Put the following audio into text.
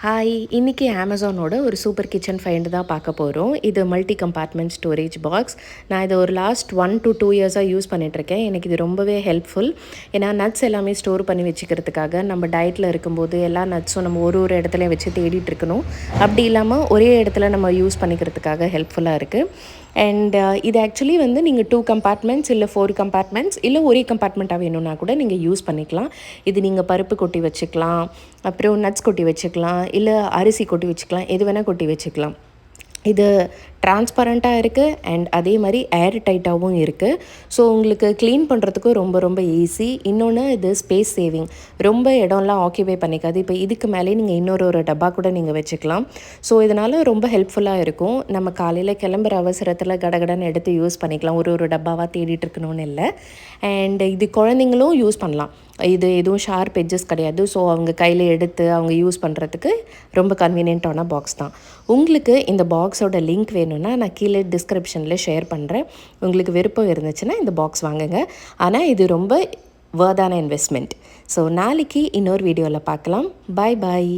Hi, இன்றைக்கி அமேசானோட ஒரு super kitchen find தான் பார்க்க போகிறோம். இது மல்டி கம்பார்ட்மெண்ட் ஸ்டோரேஜ் பாக்ஸ். நான் இதை ஒரு லாஸ்ட் 1 to 2 இயர்ஸாக யூஸ் பண்ணிகிட்ருக்கேன். எனக்கு இது ரொம்பவே ஹெல்ப்ஃபுல். ஏன்னா நட்ஸ் எல்லாமே ஸ்டோர் பண்ணி வச்சுக்கிறதுக்காக நம்ம டயட்டில் இருக்கும்போது எல்லா நட்ஸும் நம்ம ஒரு இடத்துலையும் வச்சு தேடிட்டு இருக்கணும். அப்படி இல்லாமல் ஒரே இடத்துல நம்ம யூஸ் பண்ணிக்கிறதுக்காக ஹெல்ப்ஃபுல்லாக இருக்குது. அண்ட் இது ஆக்சுவலி வந்து நீங்கள் 2 கம்பார்ட்மெண்ட்ஸ் இல்லை 4 கம்பார்ட்மெண்ட்ஸ் இல்லை ஒரே கம்பார்ட்மெண்ட்டாக வேணும்னா கூட நீங்கள் யூஸ் பண்ணிக்கலாம். இது நீங்கள் பருப்பு கொட்டி வச்சுக்கலாம், அப்புறம் நட்ஸ் கொட்டி வச்சுக்கலாம், இல்லை அரிசி கொட்டி வச்சுக்கலாம், எது வேணால் கொட்டி வச்சுக்கலாம். இது டிரான்ஸ்பரண்ட்டாக இருக்குது அண்ட் அதே மாதிரி ஏர் டைட்டாகவும் இருக்குது. ஸோ உங்களுக்கு க்ளீன் பண்ணுறதுக்கும் ரொம்ப ரொம்ப ஈஸி. இன்னொன்று இது ஸ்பேஸ் சேவிங், ரொம்ப இடம்லாம் ஆக்கியபை பண்ணிக்காது. இப்போ இதுக்கு மேலே நீங்கள் இன்னொரு டப்பா கூட நீங்கள் வச்சுக்கலாம். ஸோ இதனால் ரொம்ப ஹெல்ப்ஃபுல்லாக இருக்கும். நம்ம காலையில் கிளம்புற அவசரத்தில் கடகடன்னு எடுத்து யூஸ் பண்ணிக்கலாம். ஒரு டப்பாவாக தேடிட்டு இருக்கணும்னு இல்லை. அண்ட் இது குழந்தைங்களும் யூஸ் பண்ணலாம். இது எதுவும் ஷார்ப் எட்ஜஸ் கிடையாது. ஸோ அவங்க கையில் எடுத்து அவங்க யூஸ் பண்ணுறதுக்கு ரொம்ப கன்வீனியன்ட்டான பாக்ஸ் தான். உங்களுக்கு இந்த பாக்ஸோட லிங்க் வேணும்னா நான் கீழே டிஸ்கிரிப்ஷனில் ஷேர் பண்ணுறேன். உங்களுக்கு விருப்பம் இருந்துச்சுன்னா இந்த பாக்ஸ் வாங்குங்க. ஆனால் இது ரொம்ப வர்தான இன்வெஸ்ட்மெண்ட். ஸோ நாளைக்கு இன்னொரு வீடியோவில் பார்க்கலாம். பாய் பாய்.